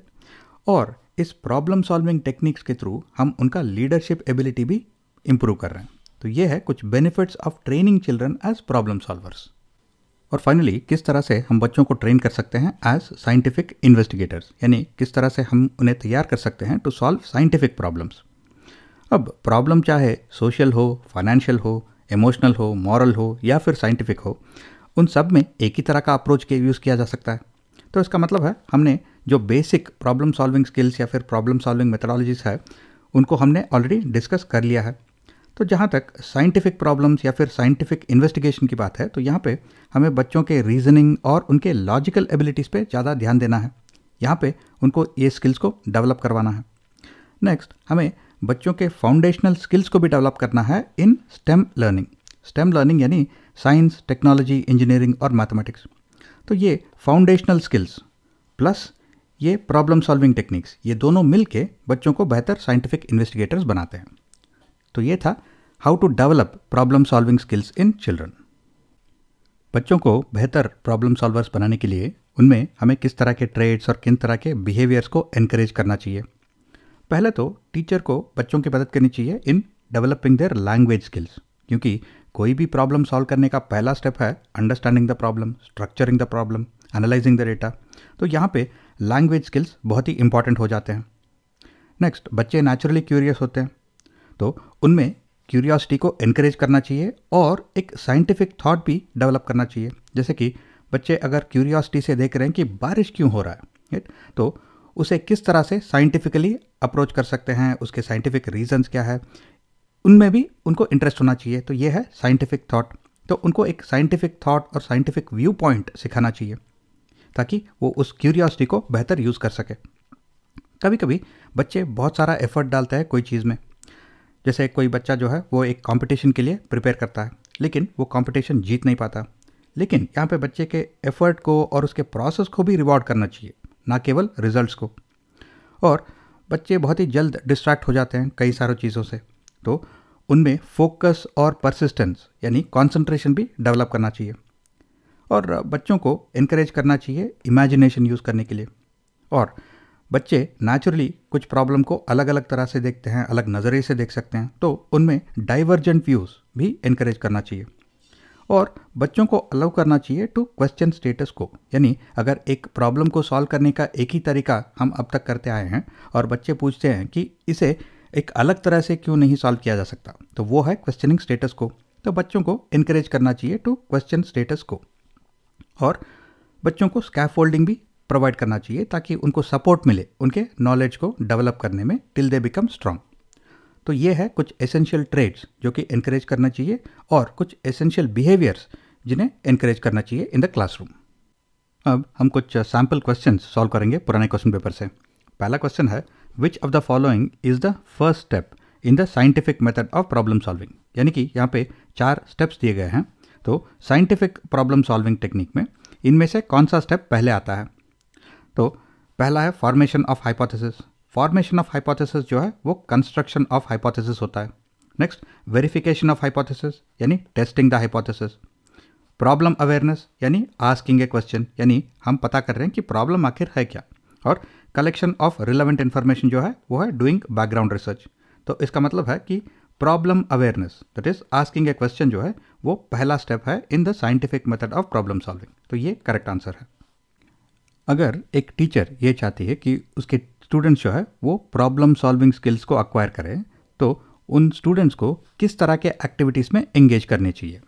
और इस प्रॉब्लम सॉल्विंग टेक्निक्स के थ्रू हम उनका लीडरशिप एबिलिटी भी इम्प्रूव कर रहे हैं। तो ये है कुछ benefits of training children as problem solvers. और फाइनली किस तरह से हम बच्चों को ट्रेन कर सकते हैं एज साइंटिफिक इन्वेस्टिगेटर्स, यानी किस तरह से हम उन्हें तैयार कर सकते हैं टू सॉल्व साइंटिफिक प्रॉब्लम्स। अब प्रॉब्लम चाहे सोशल हो, फाइनेंशियल हो, इमोशनल हो, मॉरल हो या फिर साइंटिफिक हो, उन सब में एक ही तरह का अप्रोच के यूज़ किया जा सकता है। तो इसका मतलब है हमने जो बेसिक प्रॉब्लम सॉल्विंग स्किल्स या फिर प्रॉब्लम सॉल्विंग मेथोडोलॉजीज है उनको हमने ऑलरेडी डिस्कस कर लिया है। तो जहाँ तक साइंटिफिक प्रॉब्लम्स या फिर साइंटिफिक इन्वेस्टिगेशन की बात है, तो यहाँ पे हमें बच्चों के रीजनिंग और उनके लॉजिकल एबिलिटीज़ पे ज़्यादा ध्यान देना है। यहाँ पे उनको ये स्किल्स को डेवलप करवाना है। नेक्स्ट, हमें बच्चों के फाउंडेशनल स्किल्स को भी डेवलप करना है इन स्टेम लर्निंग। स्टेम लर्निंग यानी साइंस, टेक्नोलॉजी, इंजीनियरिंग और मैथमेटिक्स। तो ये फाउंडेशनल स्किल्स प्लस ये प्रॉब्लम सॉल्विंग टेक्निक्स, ये दोनों मिल के बच्चों को बेहतर साइंटिफिक इन्वेस्टिगेटर्स बनाते हैं। तो ये था how to develop problem solving skills in children. बच्चों को बेहतर प्रॉब्लम सॉल्वर्स बनाने के लिए उनमें हमें किस तरह के ट्रेड्स और किन तरह के बिहेवियर्स को एनकरेज करना चाहिए। पहले तो टीचर को बच्चों की मदद करनी चाहिए in developing their language skills, क्योंकि कोई भी प्रॉब्लम सॉल्व करने का पहला स्टेप है understanding the problem, structuring the problem, analysing the data. तो यहाँ पे लैंग्वेज स्किल्स बहुत ही इंपॉर्टेंट हो जाते हैं। नेक्स्ट, बच्चे नेचुरली क्यूरियस होते हैं, तो उनमें क्यूरियोसिटी को एनकरेज करना चाहिए और एक साइंटिफिक थॉट भी डेवलप करना चाहिए। जैसे कि बच्चे अगर क्यूरियोसिटी से देख रहे हैं कि बारिश क्यों हो रहा है, तो उसे किस तरह से साइंटिफिकली अप्रोच कर सकते हैं, उसके साइंटिफिक रीजंस क्या है, उनमें भी उनको इंटरेस्ट होना चाहिए। तो ये है साइंटिफिक थॉट। तो उनको एक साइंटिफिक थॉट और साइंटिफिक व्यू पॉइंट सिखाना चाहिए ताकि वो उस क्यूरियोसिटी को बेहतर यूज़ कर सके। कभी कभी बच्चे बहुत सारा एफर्ट डालते हैं कोई चीज़ में। जैसे कोई बच्चा जो है वो एक कंपटीशन के लिए प्रिपेयर करता है, लेकिन वो कंपटीशन जीत नहीं पाता। लेकिन यहाँ पे बच्चे के एफर्ट को और उसके प्रोसेस को भी रिवॉर्ड करना चाहिए, ना केवल रिजल्ट्स को। और बच्चे बहुत ही जल्द डिस्ट्रैक्ट हो जाते हैं कई सारी चीज़ों से, तो उनमें फोकस और परसिस्टेंस यानी कंसंट्रेशन भी डेवलप करना चाहिए। और बच्चों को इनकरेज करना चाहिए इमेजिनेशन यूज़ करने के लिए। और बच्चे नेचुरली कुछ प्रॉब्लम को अलग अलग तरह से देखते हैं, अलग नज़रिए से देख सकते हैं, तो उनमें डाइवर्जेंट व्यूज़ भी इनकरेज करना चाहिए। और बच्चों को अलाउ करना चाहिए टू क्वेश्चन स्टेटस को, यानी अगर एक प्रॉब्लम को सॉल्व करने का एक ही तरीका हम अब तक करते आए हैं और बच्चे पूछते हैं कि इसे एक अलग तरह से क्यों नहीं सॉल्व किया जा सकता, तो वो है क्वेश्चनिंग स्टेटस को। तो बच्चों को इनकरेज करना चाहिए टू क्वेश्चन स्टेटस को। और बच्चों को स्कैफोल्डिंग भी प्रोवाइड करना चाहिए ताकि उनको सपोर्ट मिले उनके नॉलेज को डेवलप करने में टिल दे बिकम स्ट्रांग। तो ये है कुछ एसेंशियल ट्रेड्स जो कि इनकरेज करना चाहिए और कुछ एसेंशियल बिहेवियर्स जिन्हें इनकरेज करना चाहिए इन द क्लासरूम। अब हम कुछ सैम्पल क्वेश्चंस सॉल्व करेंगे पुराने क्वेश्चन पेपर से। पहला क्वेश्चन है, विच of the following is the first step in the scientific method of problem solving. यानी कि यहाँ पे 4 स्टेप्स दिए गए हैं, तो साइंटिफिक प्रॉब्लम सॉल्विंग टेक्निक में इनमें से कौन सा स्टेप पहले आता है। तो पहला है formation of hypothesis. Formation of hypothesis जो है वो कंस्ट्रक्शन ऑफ हाइपोथेसिस होता है। नेक्स्ट, वेरिफिकेशन ऑफ हाइपोथेसिस यानी testing the hypothesis. Problem awareness यानी आस्किंग ए क्वेश्चन, यानी हम पता कर रहे हैं कि प्रॉब्लम आखिर है क्या। और कलेक्शन ऑफ रिलेवेंट इन्फॉर्मेशन जो है वो है डूइंग बैकग्राउंड रिसर्च। तो इसका मतलब है कि problem awareness that is asking A question जो है वो पहला स्टेप है in the scientific method of problem solving. तो ये करेक्ट आंसर है। अगर एक टीचर ये चाहती है कि उसके स्टूडेंट्स जो है वो प्रॉब्लम सॉल्विंग स्किल्स को अक्वायर करें, तो उन स्टूडेंट्स को किस तरह के एक्टिविटीज़ में एंगेज करने चाहिए।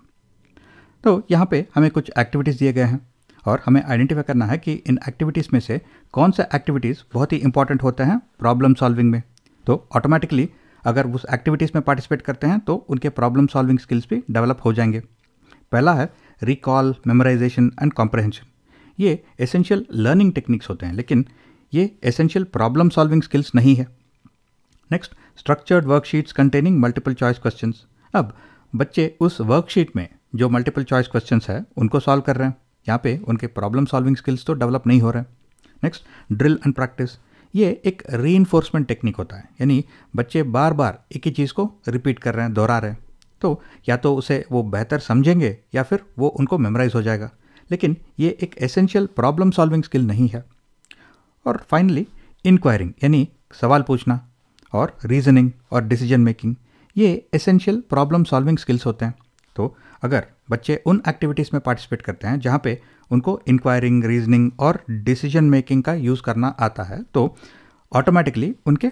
तो यहाँ पे हमें कुछ एक्टिविटीज़ दिए गए हैं और हमें आइडेंटिफाई करना है कि इन एक्टिविटीज़ में से कौन सा एक्टिविटीज़ बहुत ही इंपॉर्टेंट होते हैं प्रॉब्लम सॉल्विंग में। तो ऑटोमेटिकली अगर उस एक्टिविटीज़ में पार्टिसिपेट करते हैं तो उनके प्रॉब्लम सॉल्विंग स्किल्स भी डेवलप हो जाएंगे। पहला है रिकॉल, मेमोराइजेशन एंड कॉम्प्रहेंशन। ये एसेंशियल लर्निंग टेक्निक्स होते हैं, लेकिन ये एसेंशियल प्रॉब्लम सॉल्विंग स्किल्स नहीं है। Next, structured worksheets containing multiple choice questions. अब बच्चे उस वर्कशीट में जो मल्टीपल चॉइस क्वेश्चंस है उनको सॉल्व कर रहे हैं, यहाँ पे उनके प्रॉब्लम सॉल्विंग स्किल्स तो डेवलप नहीं हो रहे हैं। नेक्स्ट, ड्रिल एंड प्रैक्टिस, ये एक रीइंफोर्समेंट टेक्निक होता है, यानी बच्चे बार बार एक ही चीज़ को रिपीट कर रहे हैं, दोहरा रहे हैं, तो या तो उसे वो बेहतर समझेंगे या फिर वो उनको मेमोराइज हो जाएगा, लेकिन ये एक एसेंशियल प्रॉब्लम सॉल्विंग स्किल नहीं है। और फाइनली इंक्वायरिंग, यानी सवाल पूछना, और रीजनिंग और डिसीजन मेकिंग, ये एसेंशियल प्रॉब्लम सॉल्विंग स्किल्स होते हैं। तो अगर बच्चे उन एक्टिविटीज़ में पार्टिसिपेट करते हैं जहाँ पे उनको इंक्वायरिंग, रीजनिंग और डिसीजन मेकिंग का यूज़ करना आता है, तो ऑटोमेटिकली उनके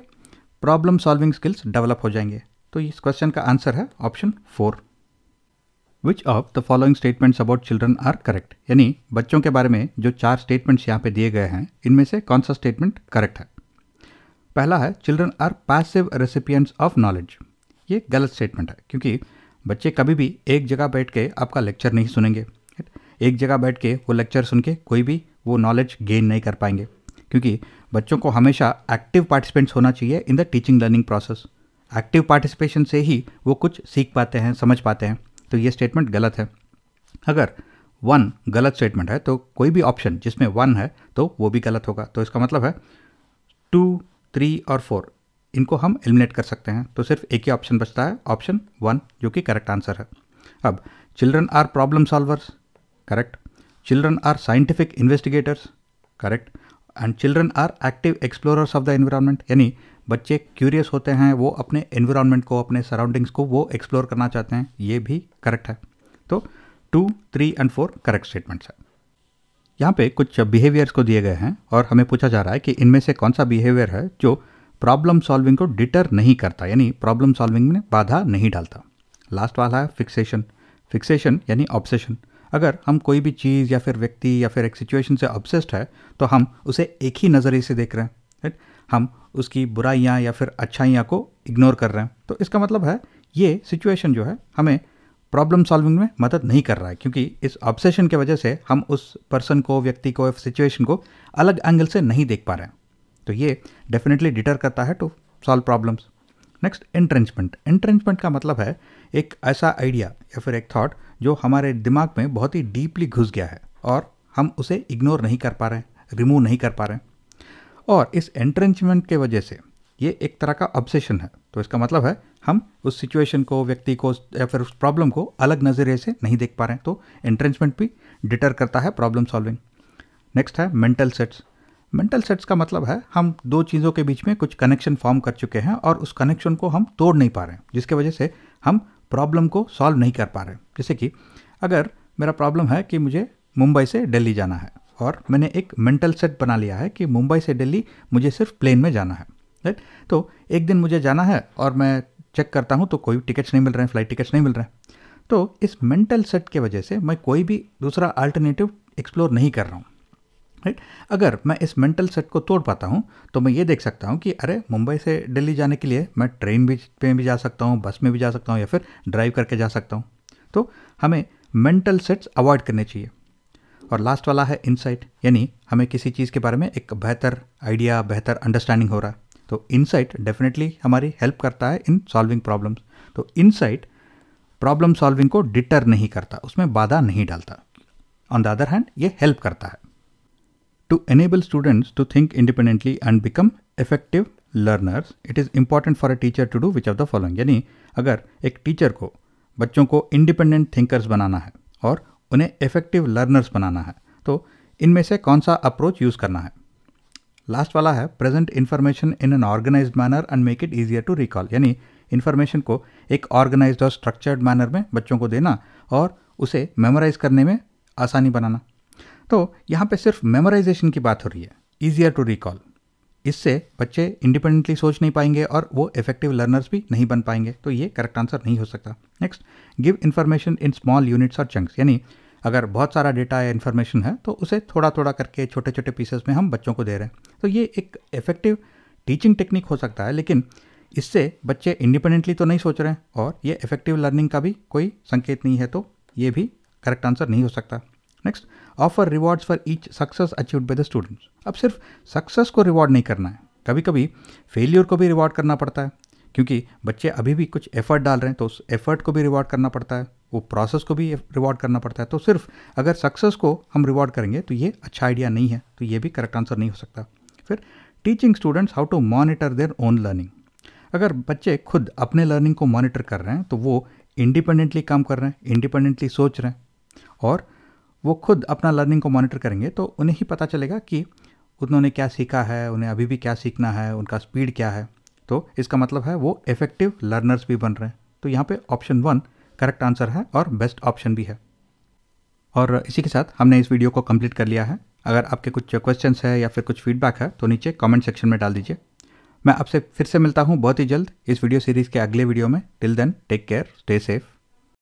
प्रॉब्लम सॉल्विंग स्किल्स डेवलप हो जाएंगे। तो इस क्वेश्चन का आंसर है option 4। Which of the following statements about children are correct, यानी बच्चों के बारे में जो 4 स्टेटमेंट्स यहाँ पे दिए गए हैं, इनमें से कौन सा स्टेटमेंट करेक्ट है। पहला है children are passive recipients of knowledge. ये गलत स्टेटमेंट है, क्योंकि बच्चे कभी भी एक जगह बैठ के आपका लेक्चर नहीं सुनेंगे। एक जगह बैठ के वो लेक्चर सुन के कोई भी वो नॉलेज गेन नहीं कर पाएंगे, क्योंकि बच्चों को हमेशा एक्टिव पार्टिसिपेंट्स होना चाहिए in the teaching learning process. Active participation से ही वो कुछ सीख पाते हैं, समझ पाते हैं। तो ये स्टेटमेंट गलत है। अगर 1 गलत स्टेटमेंट है तो कोई भी ऑप्शन जिसमें 1 है तो वो भी गलत होगा। तो इसका मतलब है 2, 3 और 4 इनको हम एलिमिनेट कर सकते हैं, तो सिर्फ एक ही ऑप्शन बचता है, ऑप्शन 1, जो कि करेक्ट आंसर है। अब children are problem solvers, correct. Children are scientific investigators, correct. And children are active explorers of the environment, यानी बच्चे क्यूरियस होते हैं, वो अपने एनवायरनमेंट को, अपने सराउंडिंग्स को वो एक्सप्लोर करना चाहते हैं, ये भी करेक्ट है। तो 2, 3 एंड 4 करेक्ट स्टेटमेंट्स है। यहाँ पे कुछ बिहेवियर्स को दिए गए हैं और हमें पूछा जा रहा है कि इनमें से कौन सा बिहेवियर है जो प्रॉब्लम सॉल्विंग को डिटर नहीं करता, यानी प्रॉब्लम सॉल्विंग में बाधा नहीं डालता। लास्ट वाला है फिक्सेशन। फिक्सेशन यानी ऑब्सेशन। अगर हम कोई भी चीज़ या फिर व्यक्ति या फिर एक सिचुएशन से ऑब्सेस्ड है तो हम उसे एक ही नज़रिए से देख रहे हैं, राइट। हम उसकी बुराइयाँ या फिर अच्छाइयाँ को इग्नोर कर रहे हैं। तो इसका मतलब है ये सिचुएशन जो है हमें प्रॉब्लम सॉल्विंग में मदद नहीं कर रहा है, क्योंकि इस ऑब्सेशन की वजह से हम उस पर्सन को, व्यक्ति को, सिचुएशन को अलग एंगल से नहीं देख पा रहे हैं। तो ये डेफिनेटली डिटर करता है to solve problems. Next, entrenchment. Entrenchment का मतलब है एक ऐसा आइडिया या फिर एक थॉट जो हमारे दिमाग में बहुत ही डीपली घुस गया है और हम उसे इग्नोर नहीं कर पा रहे हैं, रिमूव नहीं कर पा रहे हैं, और इस एंट्रेंचमेंट के वजह से ये एक तरह का ऑब्सेशन है। तो इसका मतलब है हम उस सिचुएशन को, व्यक्ति को या फिर उस प्रॉब्लम को अलग नज़रिए से नहीं देख पा रहे हैं। तो एंट्रेंचमेंट भी डिटर करता है प्रॉब्लम सॉल्विंग। नेक्स्ट है मेंटल सेट्स। मेंटल सेट्स का मतलब है हम दो चीज़ों के बीच में कुछ कनेक्शन फॉर्म कर चुके हैं और उस कनेक्शन को हम तोड़ नहीं पा रहे हैं, जिसके वजह से हम प्रॉब्लम को सॉल्व नहीं कर पा रहे हैं। जैसे कि अगर मेरा प्रॉब्लम है कि मुझे मुंबई से दिल्ली जाना है और मैंने एक मेंटल सेट बना लिया है कि मुंबई से दिल्ली मुझे सिर्फ प्लेन में जाना है, राइट। तो एक दिन मुझे जाना है और मैं चेक करता हूँ तो कोई टिकट्स नहीं मिल रहे हैं, फ्लाइट टिकट्स नहीं मिल रहे हैं। तो इस मेंटल सेट के वजह से मैं कोई भी दूसरा अल्टरनेटिव एक्सप्लोर नहीं कर रहा हूँ, राइट। अगर मैं इस मेंटल सेट को तोड़ पाता हूँ तो मैं ये देख सकता हूँ कि अरे मुंबई से दिल्ली जाने के लिए मैं ट्रेन पे भी जा सकता हूँ, बस में भी जा सकता हूँ या फिर ड्राइव करके जा सकता हूँ। तो हमें मेंटल सेट्स अवॉइड करने चाहिए। और लास्ट वाला है इनसाइट, यानी हमें किसी चीज़ के बारे में एक बेहतर आइडिया, बेहतर अंडरस्टैंडिंग हो रहा है। तो इनसाइट डेफिनेटली हमारी हेल्प करता है इन सॉल्विंग प्रॉब्लम्स। तो इनसाइट प्रॉब्लम सॉल्विंग को डिटर नहीं करता, उसमें बाधा नहीं डालता। ऑन द अदर हैंड ये हेल्प करता है। To enable students to think independently and become effective learners, it is important for a teacher to do which of the following। यानी अगर एक टीचर को बच्चों को इंडिपेंडेंट थिंकर्स बनाना है और उन्हें इफेक्टिव लर्नर्स बनाना है तो इनमें से कौन सा अप्रोच यूज़ करना है। लास्ट वाला है present information in an organised manner and make it easier to recall, यानी इन्फॉर्मेशन को एक ऑर्गेनाइज्ड और स्ट्रक्चर्ड मैनर में बच्चों को देना और उसे मेमोराइज करने में आसानी बनाना। तो यहाँ पे सिर्फ मेमोराइजेशन की बात हो रही है, ईजियर टू रिकॉल। इससे बच्चे इंडिपेंडेंटली सोच नहीं पाएंगे और वो इफेक्टिव लर्नर्स भी नहीं बन पाएंगे। तो ये करेक्ट आंसर नहीं हो सकता। Next, give information in small units और चंक्स, यानी अगर बहुत सारा डेटा या इन्फॉर्मेशन है तो उसे थोड़ा थोड़ा करके छोटे छोटे पीसेस में हम बच्चों को दे रहे हैं। तो ये एक इफेक्टिव टीचिंग टेक्निक हो सकता है, लेकिन इससे बच्चे इंडिपेंडेंटली तो नहीं सोच रहे हैं और ये इफेक्टिव लर्निंग का भी कोई संकेत नहीं है। तो ये भी करेक्ट आंसर नहीं हो सकता। Next, offer rewards for each success achieved by the students. अब सिर्फ सक्सेस को रिवॉर्ड नहीं करना है, कभी कभी फेलियर को भी रिवॉर्ड करना पड़ता है, क्योंकि बच्चे अभी भी कुछ एफर्ट डाल रहे हैं, तो उस एफर्ट को भी रिवॉर्ड करना पड़ता है, वो प्रोसेस को भी रिवॉर्ड करना पड़ता है। तो सिर्फ अगर सक्सेस को हम रिवॉर्ड करेंगे तो ये अच्छा आइडिया नहीं है, तो ये भी करेक्ट आंसर नहीं हो सकता। फिर teaching students how to monitor their own learning. अगर बच्चे खुद अपने लर्निंग को मॉनिटर कर रहे हैं तो वो इंडिपेंडेंटली काम कर रहे हैं, इंडिपेंडेंटली सोच रहे हैं, और वो खुद अपना लर्निंग को मॉनिटर करेंगे तो उन्हें ही पता चलेगा कि उन्होंने क्या सीखा है, उन्हें अभी भी क्या सीखना है, उनका स्पीड क्या है। तो इसका मतलब है वो इफेक्टिव लर्नर्स भी बन रहे हैं। तो यहाँ पे ऑप्शन 1 करेक्ट आंसर है और बेस्ट ऑप्शन भी है। और इसी के साथ हमने इस वीडियो को कंप्लीट कर लिया है। अगर आपके कुछ क्वेश्चंस है या फिर कुछ फीडबैक है तो नीचे कमेंट सेक्शन में डाल दीजिए। मैं आपसे फिर से मिलता हूँ बहुत ही जल्द इस वीडियो सीरीज़ के अगले वीडियो में। Till then take care, stay safe.